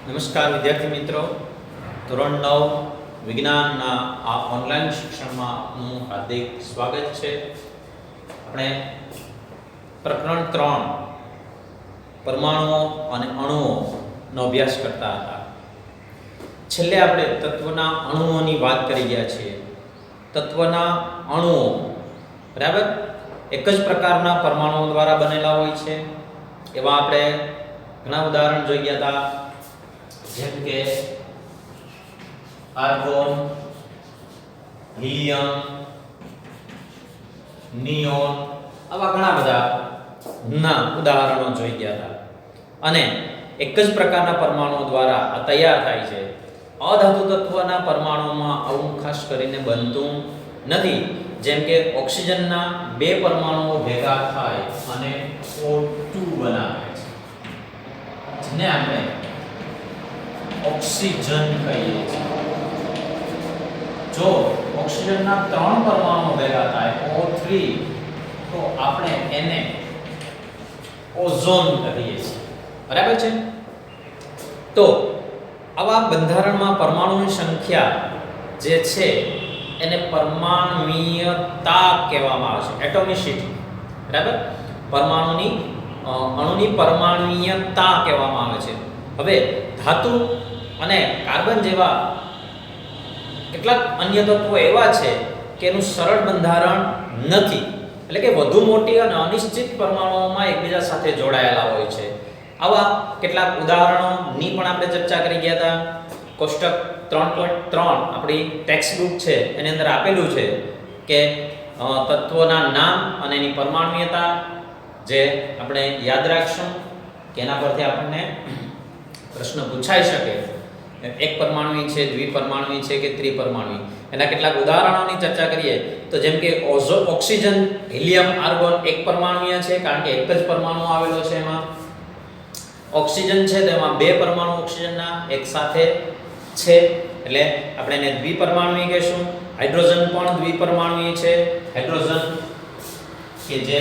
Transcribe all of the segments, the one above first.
નમસ્કાર વિદ્યાર્થી મિત્રો, ધોરણ 9 વિજ્ઞાનના આ ઓનલાઈન શિક્ષણમાં આપનું હાર્દિક સ્વાગત છે. આપણે પ્રકરણ 3 પરમાણુઓ અને અણુઓનો અભ્યાસ કરતા હતા. છેલ્લે આપણે તત્વના અણુઓની વાત કરી ગયા છીએ. તત્વના અણુઓ બરાબર એક જ પ્રકારના પરમાણુઓ દ્વારા બનેલા હોય છે. એવા આપણે ઘણા ઉદાહરણ જોઈ ગયા હતા, જેમ કે આર્ગોન, હિલિયમ, નિયોન, આવા ઘણા બધા ના ઉદાહરણો જોઈ ગયા હતા. અને એક જ પ્રકારના પરમાણુઓ દ્વારા આ તૈયાર થાય છે. અધાતુ તત્વના પરમાણુમાં આવું ખાસ કરીને બનતું નથી. જેમ કે ઓક્સિજનના બે પરમાણુઓ ભેગા થાય અને O2 બનાવે છે, જેને આપણે ઓક્સિજન કહીએ છીએ. જો ઓક્સિજનના 3 પરમાણુ ભેગા થાય O3, તો આપણે એને ઓઝોન કહીએ છીએ. બરાબર છે? તો આવા બંધારણમાં પરમાણુની સંખ્યા જે છે એને પરમાણુીયતા કહેવામાં આવે છે, એટોમિસિટી. બરાબર? પરમાણુની અણુની પરમાણુીયતા કહેવામાં આવે છે. હવે ધાતુ અને કાર્બન જેવા કેટલાક અન્ય તત્વો એવા છે કે એનું સરળ બંધારણ નથી, એટલે કે વધુ મોટી અને અનિશ્ચિત પરમાણુઓમાં એકબીજા સાથે જોડાયેલા હોય છે. આવા કેટલાક ઉદાહરણોની પણ આપણે ચર્ચા કરી ગયા હતા. કોષ્ટક 3.3 આપણી ટેક્સ્ટ બુક છે એની અંદર આપેલું છે કે તત્વોના નામ અને એની પરમાણુીયતા જે આપણે યાદ રાખશું કે એના પરથી આપણને પ્રશ્ન પૂછાઈ શકે. એક પરમાણુઈ છે, દ્વિપરમાણુઈ છે કે ત્રિપરમાણુઈ, એના કેટલાક ઉદાહરણોની ચર્ચા કરીએ તો જેમ કે ઓક્સિજન, હિલિયમ, આર્ગોન એક પરમાણુય છે, કારણ કે એક જ પરમાણુ આવેલો છે. એમાં ઓક્સિજન છે તો એમાં બે પરમાણુ ઓક્સિજનના એક સાથે છે, એટલે આપણે એને દ્વિપરમાણુઈ કહીશું. હાઇડ્રોજન પણ દ્વિપરમાણુઈ છે. હાઇડ્રોજન કે જે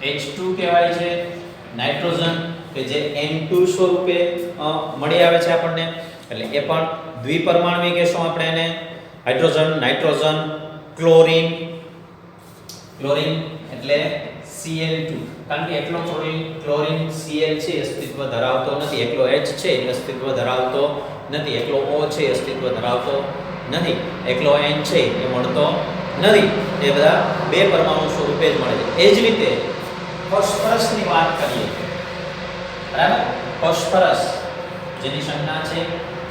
H2 કહેવાય છે, નાઇટ્રોજન કે જે N2 સ્વરૂપે મળી આવે છે આપણને, એટલે એ પણ દ્વિપરમાણુઈ કહેશું આપણે એને. હાઇડ્રોજન, નાઇટ્રોજન, ક્લોરીન, ક્લોરીન એટલે Cl2, કારણ કે એકલો ક્લોરીન Cl છે અસ્તિત્વ ધરાવતો નથી, એકલો H છે એ અસ્તિત્વ ધરાવતો નથી, એકલો O છે એ અસ્તિત્વ ધરાવતો નથી, એકલો N છે એ મળતો નથી. એ બધા બે પરમાણુ સ્વરૂપે જ મળે છે. એ જ રીતે ફોસ્ફરસની વાત કરીએ, બરાબર? ફોસ્ફરસ જેની સંજ્ઞા છે P,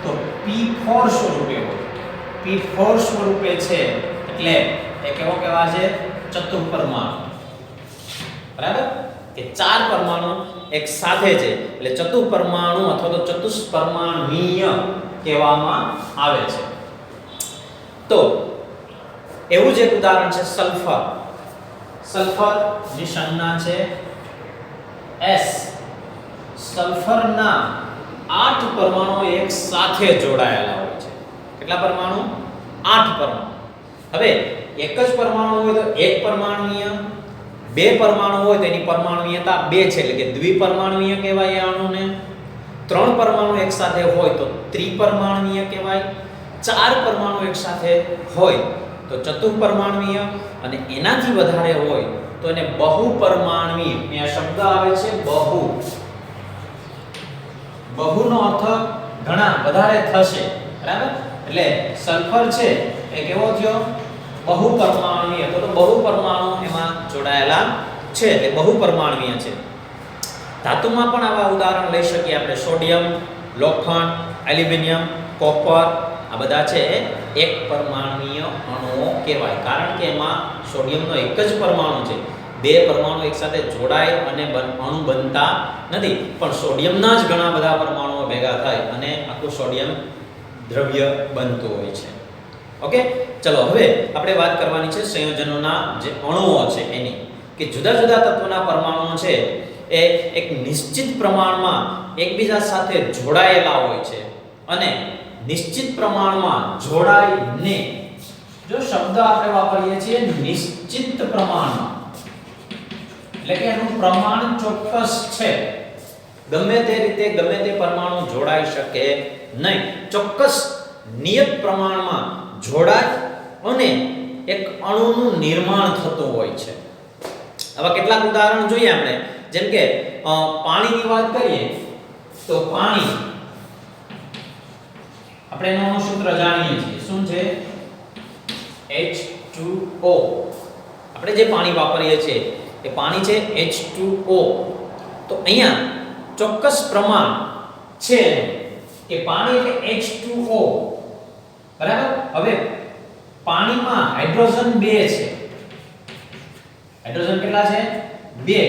તો P4 સ્વરૂપે હોય. P4 સ્વરૂપે છે એટલે એ કેવો કહેવાય છે? ચતુપરમાણુ. બરાબર? કે 4 પરમાણુ એક સાથે છે એટલે ચતુપરમાણુ અથવા તો ચતુષ્પરમાણુય કહેવામાં આવે છે. તો એવું જ એક ઉદાહરણ છે સલ્ફર. સલ્ફર ની સંજ્ઞા છે S. સલ્ફરના 8 પરમાણુ એક સાથે જોડાયેલા હોય છે. કેટલા પરમાણુ? 8 પરમાણુ. હવે એક જ પરમાણુ હોય તો એક પરમાણુય, બે પરમાણુ હોય તો એની પરમાણુીયતા 2 છે, એટલે કે દ્વિપરમાણુય કહેવાય અણુને. 3 પરમાણુ એક સાથે હોય તો ત્રિપરમાણુય કહેવાય. 4 પરમાણુ એક સાથે હોય તો ચતુપરમાણુય, અને એનાથી વધારે હોય તો એને બહુપરમાણુય. અહીંયા શબ્દ આવે છે બહુ. બહુનો અર્થ ઘણા, વધારે થશે. બરાબર? એટલે સલ્ફર છે એ કેવો થયો? બહુપરમાણુય. તો બહુપરમાણુ એમાં જોડાયેલા છે એટલે બહુપરમાણુય છે. ધાતુમાં પણ આવા ઉદાહરણ લઈ શકીએ આપણે. સોડિયમ, લોખંડ, એલ્યુમિનિયમ, કોપર, આ બધા છે એક પરમાણુય અણુઓ કહેવાય, કારણ કે એમાં સોડિયમનો એક જ પરમાણુ છે. બે પરમાણુ એક સાથે જોડાય અને અણુ બનતા નથી, પણ સોડિયમના જ ઘણા બધા પરમાણુઓ ભેગા થાય અને આખું સોડિયમ દ્રવ્ય બનતું હોય છે. ઓકે, ચલો હવે આપણે વાત કરવાની છે સંયોજનોના જે અણુઓ છે એની, કે જુદા જુદા તત્વોના પરમાણુઓ છે એ એક નિશ્ચિત પ્રમાણમાં એકબીજા સાથે જોડાયેલા હોય છે અને નિશ્ચિત પ્રમાણમાં જોડાઈને, જો શબ્દ આપણે વાપરીએ છીએ નિશ્ચિત પ્રમાણમાં, એટલે કે એનું પ્રમાણ ચોક્કસ છે, ગમે તે રીતે ગમે તે પરમાણુ જોડાઈ શકે નહીં. ચોક્કસ નિયત પ્રમાણમાં જોડાય અને એક અણુનું નિર્માણ થતું હોય છે. આવા કેટલાક ઉદાહરણ જોઈએ આપણે. જેમ કે પાણીની વાત કરીએ તો પાણી આપણે એનું સૂત્ર જાણીએ છીએ. શું છે? H2O. આપણે જે પાણી વાપરીએ છીએ એ પાણી છે H2O. તો અહીંયા ચોક્કસ પ્રમાણ છે કે પાણી એટલે H2O. બરાબર? હવે પાણીમાં હાઇડ્રોજન 2 છે. હાઇડ્રોજન કેટલા છે? 2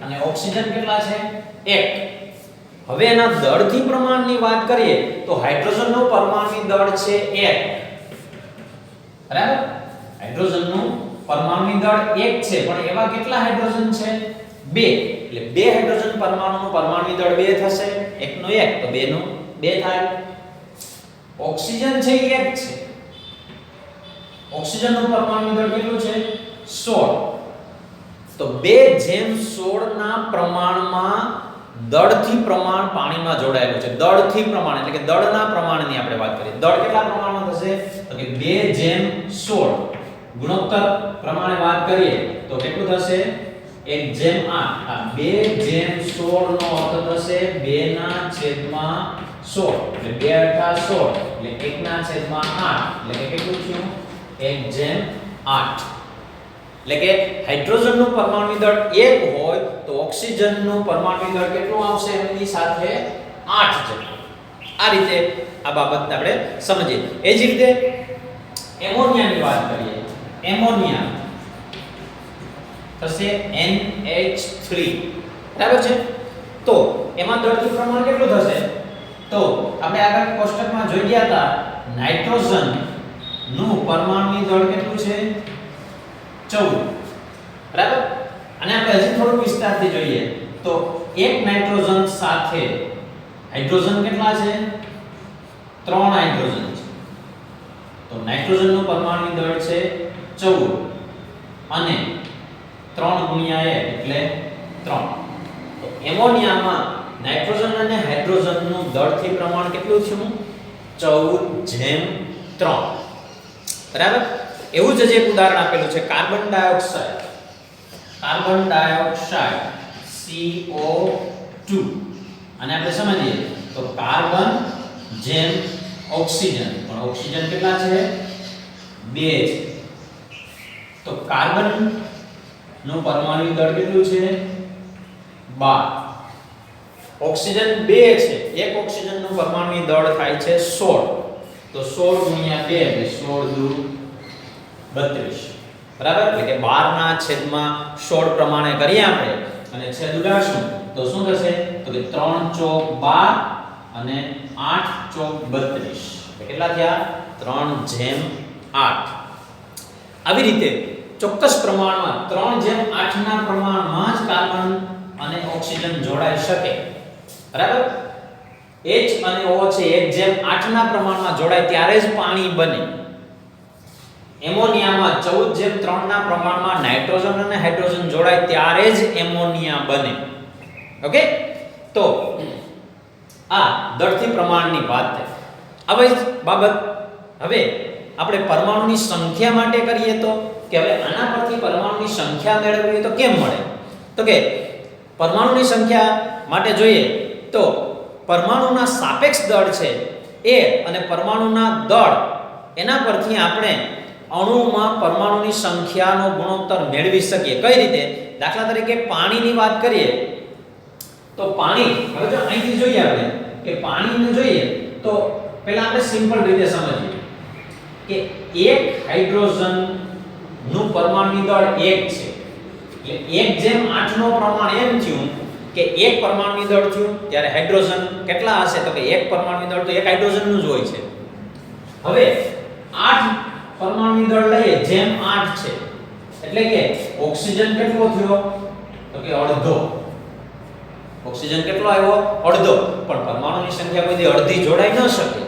અને ઓક્સિજન કેટલા છે? 1. હવે એના દળથી પ્રમાણની વાત કરીએ તો હાઇડ્રોજનનું પરમાણુ દળ છે 1. બરાબર? હાઇડ્રોજનનું પરમાણુ દળ 1 છે, પણ એવા કેટલા હાઇડ્રોજન છે? 2. એટલે 2 હાઇડ્રોજન પરમાણુનું પરમાણુ દળ 2 થશે. 1 નો 1 તો 2 નો 2 થાય. ઓક્સિજન છે 1 છે. ઓક્સિજનનું પરમાણુ દળ કેટલું છે? 16. તો 2:16 ના પ્રમાણમાં દળથી પ્રમાણ પાણીમાં જોડાયેલું છે. દળથી પ્રમાણ એટલે કે દળના પ્રમાણની આપણે વાત કરીએ. દળ કેટલા પ્રમાણમાં થશે? તો કે 2:16. ગુણોત્તર પ્રમાણે વાત કરીએ તો કેટલું થશે? 1:8. આ 2:16 નો અર્થ થશે 2/16. એટલે 2 * 8 = 16. એટલે 1/8 એટલે કે કેટલું થયું? 1:8. એટલે કે હાઇડ્રોજનનું પરમાણુ દળ 1 હોય તો ઓક્સિજનનું પરમાણુ દળ કેટલું આવશે? એની સાથે 8 જેટલું. આ રીતે આ બાબત આપણે સમજીએ. એ જ રીતે એમોનિયાની વાત કરીએ. એમોનિયા થશે NH3. બરાબર છે? તો એમાં દળનું પ્રમાણ કેટલું થશે? તો આપણે આગળ કોષ્ટકમાં જોઈ ગયા હતા નાઇટ્રોજન નું પરમાણુ દળ કેટલું છે? 14. બરાબર? અને આપણે હજી થોડું વિસ્તારથી જોઈએ તો એક નાઇટ્રોજન સાથે હાઇડ્રોજન કેટલા છે? 3 હાઇડ્રોજન છે. તો નાઇટ્રોજનનું પરમાણુ દળ છે 14 અને 3 ગુણ્યા 1 એટલે 3. તો એમોનિયામાં નાઇટ્રોજન અને હાઇડ્રોજનનું દળથી પ્રમાણ કેટલું થયું? 14:3. બરાબર? એવું જ એક ઉદાહરણ આપેલું છે carbon dioxide. Carbon dioxide CO2. અને આપણે સમજીએ તો કાર્બન જેમ ઓક્સિજન, પણ ઓક્સિજન કેટલા છે? 2 છે. તો કાર્બન નું પરમાણુ દળ કેટલું છે? 12. ઓક્સિજન 2 છે. એક ઓક્સિજનનું પરમાણુ દળ થાય છે 16. તો 16 ગુણ્યા 2 એટલે 16 * 32. બરાબર? એટલે કે 12/16 પ્રમાણે કરીએ આપણે અને છેદ ઉડાડશું તો શું થશે? તો કે 3 * 12 અને 8 * 32. કેટલા થયા? 3:8. આવી રીતે ચોક્કસ પ્રમાણમાં 3:8 ના પ્રમાણમાં જ કાર્બન અને ઓક્સિજન જોડાઈ શકે. બરાબર? H અને O છે 1:8 ના પ્રમાણમાં જોડાય ત્યારે જ પાણી બને. એમોનિયામાં 14:3 ના પ્રમાણમાં નાઇટ્રોજન અને હાઇડ્રોજન જોડાય ત્યારે જ એમોનિયા બને. ઓકે? તો આ દળથી પ્રમાણની વાત છે. હવે બાબત હવે આપણે પરમાણુની સંખ્યા માટે કરીએ તો કે હવે આના પરથી પરમાણુની સંખ્યા મેળવવી તો કેમ મળે? તો કે પરમાણુની સંખ્યા માટે જોઈએ તો પરમાણુના સાપેક્ષ દળ છે એ અને પરમાણુના દળ એના પરથી આપણે અણુમાં પરમાણુની સંખ્યાનો ગુણોત્તર મેળવી શકીએ. કઈ રીતે? દાખલા તરીકે પાણીની વાત કરીએ તો પાણી, હવે જો અહીંથી જોઈએ આપણે કે પાણીને જોઈએ તો પહેલા આપણે સિમ્પલ રીતે સમજીએ કે એક હાઇડ્રોજન નું પરમાણુ દળ 1 છે. એટલે 1:8 નો પ્રમાણ એમ થયું કે એક પરમાણુ દળ થયું ત્યારે હાઇડ્રોજન કેટલા હશે? તો કે એક પરમાણુ દળ તો એક હાઇડ્રોજન નું જ હોય છે. હવે 8 પરમાણુ દળ લઈએ જેમ 8 છે એટલે કે ઓક્સિજન કેટલો થયો? તો કે અડધો. ઓક્સિજન કેટલો આવ્યો? અડધો. પણ પરમાણુની સંખ્યા કોઈ દી અડધી જોડાઈ ન શકે.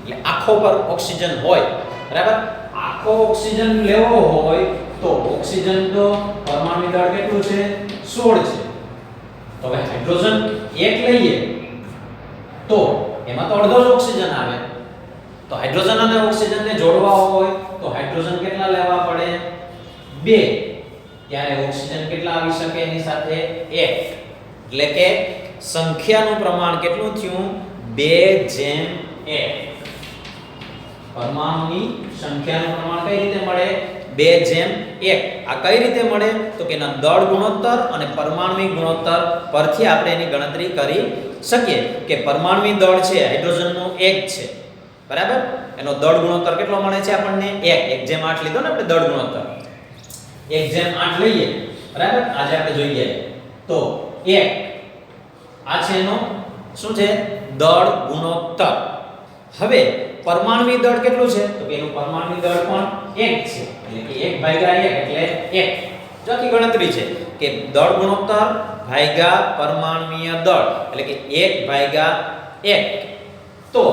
એટલે આખો પર ઓક્સિજન હોય. બરાબર? આખો ઓક્સિજન લેવો હોય તો ઓક્સિજન તો પરમાણુ દળ કેટલું છે? 16 છે. તો હવે હાઇડ્રોજન એક લઈએ તો એમાં તો અડધો જ ઓક્સિજન આવે. તો હાઇડ્રોજન અને ઓક્સિજનને જોડવા હોય તો હાઇડ્રોજન કેટલા લેવા પડે? 2. ત્યારે ઓક્સિજન કેટલા આવી શકે એની સાથે? 1. એટલે કે સંખ્યાનું પ્રમાણ કેટલું થયું? 2:1. પરમાણુની સંખ્યાનું પ્રમાણ કઈ રીતે મળે? 2:1. આ કઈ રીતે મળે? તો કે એના દળ ગુણોત્તર અને પરમાણુની ગુણોત્તર પરથી આપણે એની ગણતરી કરી શકીએ કે પરમાણુની દળ છે હાઇડ્રોજનનું 1 છે, બરાબર? એનો દળ ગુણોત્તર કેટલો મળે છે આપણને? 1. 1/8 લીધો ને આપણે દળ ગુણોત્તર. 1/8 લઈએ, બરાબર? આજે આપણે જોઈએ તો 1 આ છે એનો શું છે? દળ ગુણોત્તર. હવે પરમાણુની દળ કેટલું છે? તો કે એનું પરમાણુની દળ પણ 1 છે, એટલે કે 1/1 એટલે 1. ચોથી ગણતરી છે કે દળ ગુણોત્તર ભાગ્યા પરમાણુય દળ એટલે કે 1/1. તો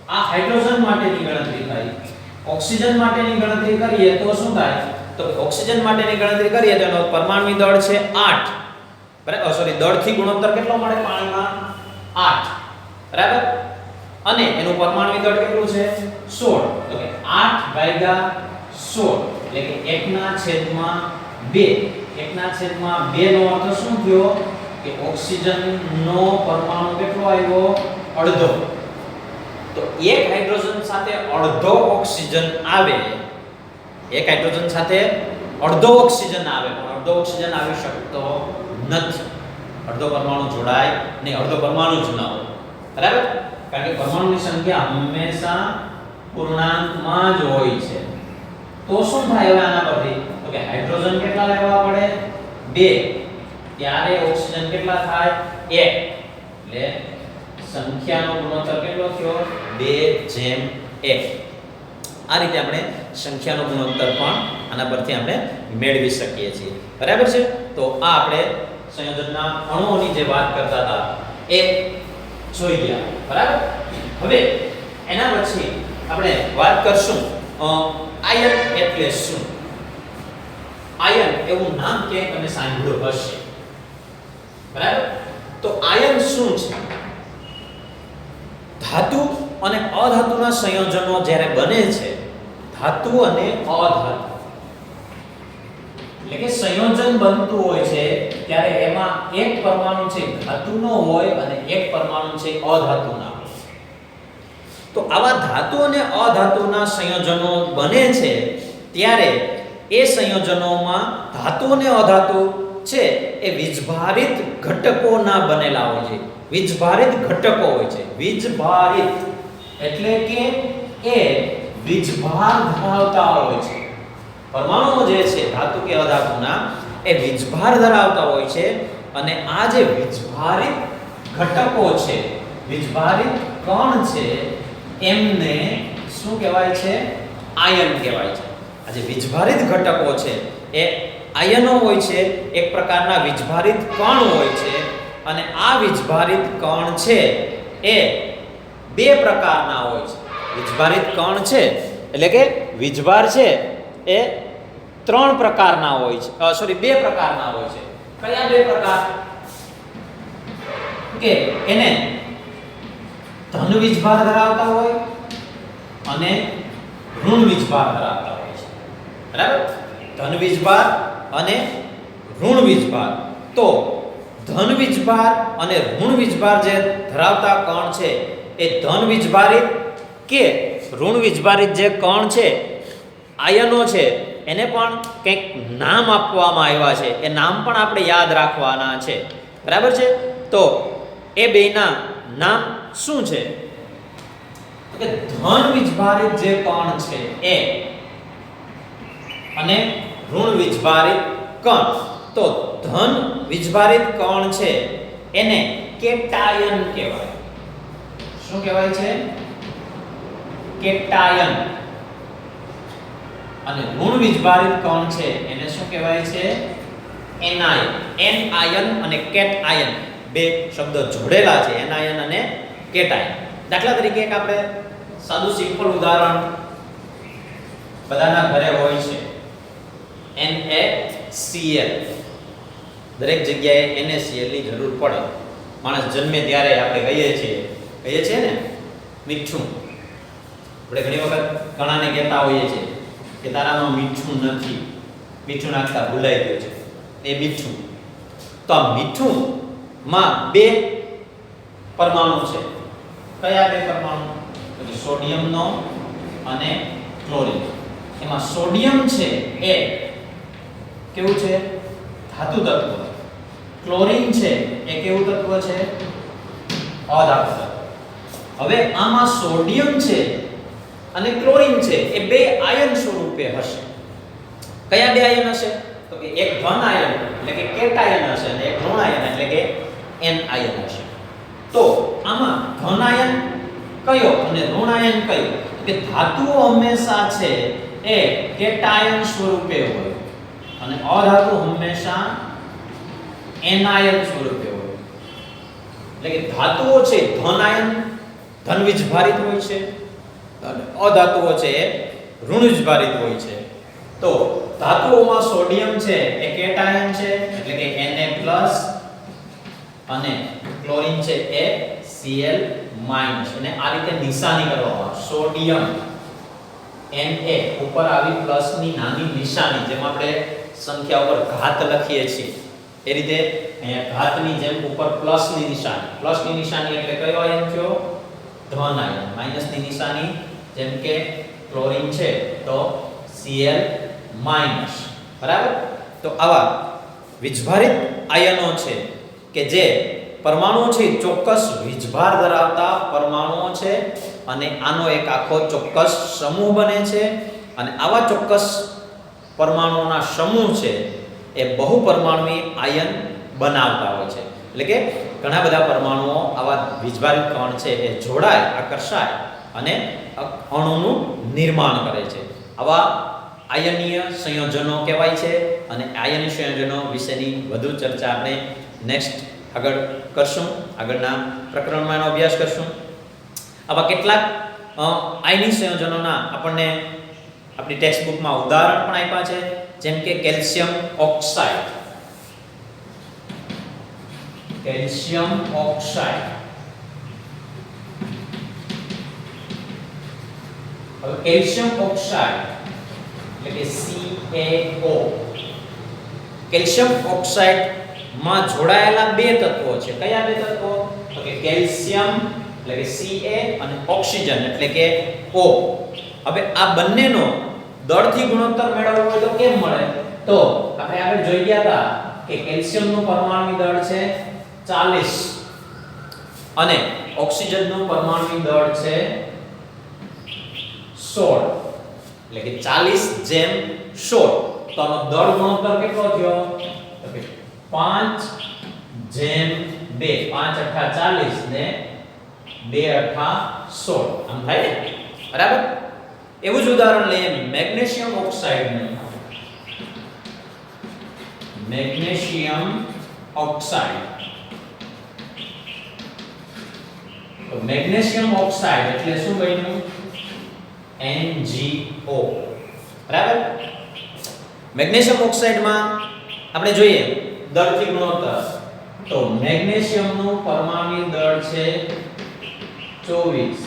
આ હાઇડ્રોજન માટેની ગણતરી થઈ. ઓક્સિજન માટેની ગણતરી કરીએ તો શું થાય? તો ઓક્સિજન માટેની ગણતરી કરીએ તો એનો પરમાણુની દળ છે 8. બરાબર? સોરી, દળથી ગુણોત્તર કેટલો મળે પાણીમાં? 8. બરાબર? અને એનું પરમાણુની દળ કેટલું છે? 16. તો કે 8/16 એટલે કે 1/2. 1/2 નો અર્થ શું થયો? કે ઓક્સિજનનો પરમાણુ કેટલો આવ્યો? અડધો. તો એક હાઇડ્રોજન સાથે અડધો ઓક્સિજન આવે. એક હાઇડ્રોજન સાથે અડધો ઓક્સિજન આવે, પણ અડધો ઓક્સિજન આવી શકતો નથી. અડધો પરમાણુ જોડાય નહીં, અડધો પરમાણુ જ ન હોય, બરાબર? કારણ કે પરમાણુની સંખ્યા હંમેશા પૂર્ણાંકમાં જ હોય છે. તો શું થાય હવે આના પરથી? તો કે હાઇડ્રોજન કેટલા લેવા પડે? 2. ત્યારે ઓક્સિજન કેટલા થાય? 1. એટલે સંખ્યાનો ગુણોત્તર કેટલો થયો? 2:1. આ રીતે આપણે સંખ્યાનો ગુણોત્તર પણ આના પરથી આપણે મેળવી શકીએ છીએ, બરાબર છે? તો આ આપણે સંયોજનના અણુઓની જે વાત કરતા હતા એ જોઈ ગયા, બરાબર? હવે એના પછી આપણે વાત કરશું આયન એટલે શું. આયન એવું નામ ક્યાંક તમે સાંભળ્યું હશે, બરાબર? તો આયન શું છે? ધાતુ અને અધાતુના સંયોજનો જ્યારે બને છે, ધાતુ અને અધાતુ એટલે કે સંયોજન બનતું હોય છે ત્યારે એમાં એક પરમાણુ છે ધાતુનો હોય અને એક પરમાણુ છે અધાતુના હોય. તો આવા ધાતુ અને અધાતુના સંયોજનો બને છે ત્યારે એ સંયોજનોમાં ધાતુ અને અધાતુ છે એ વીજભારિત ઘટકોના બનેલા હોય છે. વીજભારિત ઘટકો હોય છે. વીજભારિત એટલે કે એ વીજભાર ધરાવતા હોય છે. પરમાણુઓ જે છે ધાતુ કે અધાતુના એ વીજભાર ધરાવતા હોય છે અને આ જે વીજભારિત ઘટકો છે, વીજભારિત કણ છે, એમને શું કહેવાય છે? આયન કહેવાય છે. આ જે વીજભારિત ઘટકો છે એ આયનો હોય છે, એક પ્રકારના વીજભારિત કણ હોય છે અને આ વીજભારિત કણ છે એ બે પ્રકારના હોય છે. વીજભારિત કણ છે એટલે કે વીજભાર છે એ 3 પ્રકારના હોય છે, સોરી 2 પ્રકારના હોય છે. કયા 2 પ્રકાર? કે એને ધન વીજભાર ધરાવતા હોય અને ઋણ વીજભાર ધરાવતા હોય છે, બરાબર? ધન વીજભાર અને ઋણ વીજભાર. તો ધન વીજભાર અને ઋણ વીજભાર જે ધરાવતા કણ છે એ ધન વીજભારિત કે ઋણ વીજભારિત જે કણ છે, આયનો છે, એને પણ કંઈક નામ આપવામાં આવ્યા છે. એ નામ પણ આપણે યાદ રાખવાના છે, બરાબર છે? તો એ બેના નામ શું છે? કે ધન વીજભારિત જે કણ છે એ અને ઋણ વીજભારિત કણ. તો ધન વીજભારિત કણ છે એને કેટાયન કહેવાય. શું કહેવાય છે? કેટાયન. અને ઋણ વીજભારિત કણ છે એને શું કહેવાય છે? એનાયન. એનાયન અને કેટાયન બે શબ્દો જોડેલા છે, એનાયન અને કેટાયન. દાખલા તરીકે એક આપણે સાદું સિમ્પલ ઉદાહરણ બધાના ઘરે હોય છે, NaCl. દરેક જગ્યાએ NaCl ની જરૂર પડે. માણસ જન્મે ત્યારે આપણે કહીએ છીએ ને મીઠું. આપણે ઘણી વખત ઘણાને કહેતા હોઈએ છીએ કે તારામાં મીઠું નથી, મીઠું નાખતા ભૂલાઈ ગયું છે, એ મીઠું. તો આ મીઠુંમાં બે પરમાણુ છે. કયા બે પરમાણુ? તો સોડિયમનો અને ક્લોરીન. એમાં સોડિયમ છે એ કેવું છે? ધાતુ તત્વ. ક્લોરીન છે એ કેવું તત્વ છે? અધાતુ તત્વ. હવે આમાં સોડિયમ છે અને ક્લોરીન છે એ બે આયન સ્વરૂપે હશે. કયા બે આયન હશે? તો કે એક ધન આયન એટલે કે કેટાયન હશે અને એક ઋણ આયન એટલે કે એન આયન હશે. તો આમાં ધન આયન કયો અને ઋણ આયન કયો? કે ધાતુઓ હંમેશા છે એ કેટાયન સ્વરૂપે હોય અને અધાતુ હંમેશા એનાયન સ્વરૂપે હોય. એટલે કે ધાતુઓ છે ધન આયન ધન વીજભારિત હોય છે અને અધાતુઓ છે એ ઋણ વીજભારિત હોય છે. તો ધાતુઓમાં સોડિયમ છે એ કેટાયન છે એટલે કે Na+ અને ક્લોરીન છે એ Cl- અને આ રીતે નિશાની કરવામાં સોડિયમ Na ઉપર આવી પ્લસની નાની નિશાની, જેમ આપણે સંખ્યા ઉપર ઘાત લખીએ છીએ એ રીતે અહીંયા ઘાતની જેમ ઉપર પ્લસની નિશાની એટલે કયો આયન થયો? ધન આયન. માઈનસની નિશાની જેમ કે ક્લોરીન છે તો Cl-. બરાબર? તો આવા વીજભારિત આયનો છે કે જે પરમાણુઓ છે ચોક્કસ વીજભાર ધરાવતા પરમાણુઓ છે અને આનો એક આખો ચોક્કસ સમૂહ બને છે અને આવા ચોક્કસ પરમાણુઓના સમૂહ છે એ બહુપરમાણુઈ આયન બનાવતા હોય છે. એટલે કે ઘણા બધા પરમાણુઓ આવા વીજભારિત કણ છે એ જોડાય, આકર્ષાય અને અણુનું નિર્માણ કરે છે. આવા આયનીય સંયોજનો કહેવાય છે અને આયનીય સંયોજનો વિશેની વધુ ચર્ચા આપણે નેક્સ્ટ આગળ કરશું, આગળના પ્રકરણમાં એનો અભ્યાસ કરશું. આવા કેટલાક આયનીય સંયોજનોના આપણને આપણી ટેક્સ્ટ બુકમાં ઉદાહરણ પણ આપ્યા છે, જેમ કે કેલ્શિયમ ઓક્સાઇડ. Calcium oxide. હવે કેલ્શિયમ ઓક્સાઇડ એટલે કે CaO. કેલ્શિયમ ઓક્સાઇડ માં જોડાયેલા બે તત્વો છે. કયા બે તત્વો? તો કે કેલ્શિયમ એટલે કે Ca અને ઓક્સિજન એટલે કે O. હવે આ બંનેનો દળથી ગુણોત્તર મેળવવો હોય તો કેમ મળે? તો આપણે આગળ જોઈ ગયા હતા કે કેલ્શિયમનું પરમાણુ દળ છે 40 અને ઓક્સિજનનું પરમાણુ દળ છે 16. એટલે કે 40:16. તો આનો દળ ગુણોત્તર કેટલો થયો? તો કે 5:2. 5 * 8 = 40 ને 2 * 8 = 16. આમ થાય ને? બરાબર? એવું જ ઉદાહરણ લઈએ મેગ્નેશિયમ ઓક્સાઇડનું. Magnesium oxide. તો મેગ્નેશિયમ ઓક્સાઇડ એટલે શું બન્યું? MgO. બરાબર? મેગ્નેશિયમ ઓક્સાઇડમાં આપણે જોઈએ દળથી ગુણોત્તર. તો મેગ્નેશિયમનું પરમાણુ દળ છે 24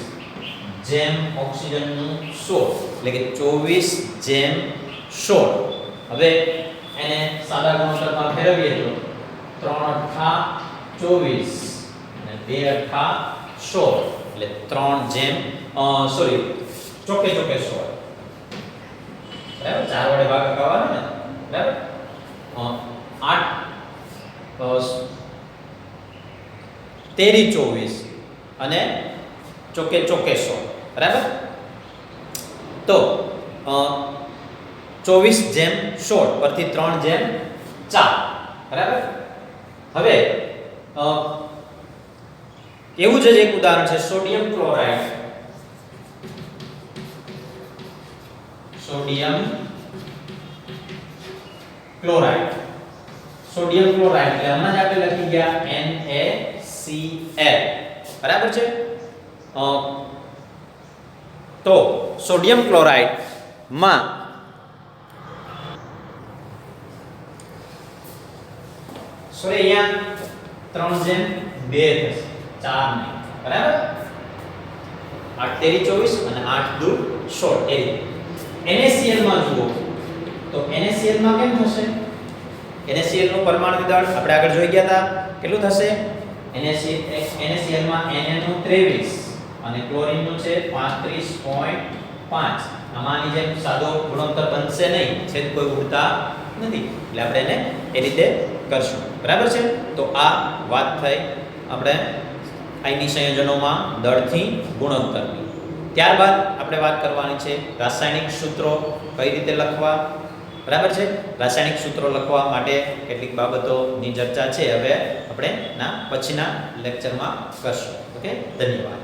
જેમ ઓક્સિજનનું 16 એટલે કે 24:16. હવે એને સાદા ગુણોત્તરમાં ફેરવીએ તો 3 * 8 = 24 અને 2 * 8 = 16 એટલે ચોકે 16. બરાબર? 4 વડે ભાગ કરવાનો ને? બરાબર? 8 13 24 અને ચોકે 16. બરાબર? તો 24:16 પરથી 3:4. બરાબર? હવે એવું જ એક ઉદાહરણ છે sodium chloride. Sodium chloride. Sodium chloride એટલે હમણાં જ આપણે લખી ગયા NaCl. બરાબર છે? તો સોડિયમ ક્લોરાઇડ માં અહીંયા 3:2 2 થશે, 4 નહીં, બરાબર? 8 તેરી 24 અને 8 દુ 16 એ રીતે. NaCl માં જુઓ તો NaCl માં કેમ થશે? NaCl નું પરમાણુ દળ આપણે આગળ જોઈ ગયા હતા. કેટલું થશે? NaCl માં Na નું 23 અને ક્લોરીન નું છે 35.5. આમાંની જેમ સાદો ગુણોત્તર બનશે નહીં, છેદ કોઈ ઉડતા નથી, એટલે આપણે એને એ રીતે કરશું, બરાબર છે? તો આ વાત થઈ આપણે આયની સંયોજનોમાં દળથી ગુણોત્તરની. ત્યારબાદ આપણે વાત કરવાની છે રાસાયણિક સૂત્રો કઈ રીતે લખવા, બરાબર છે? રાસાયણિક સૂત્રો લખવા માટે કેટલીક બાબતોની ચર્ચા છે, હવે આપણે પછીના લેક્ચરમાં કરશું. ઓકે, ધન્યવાદ.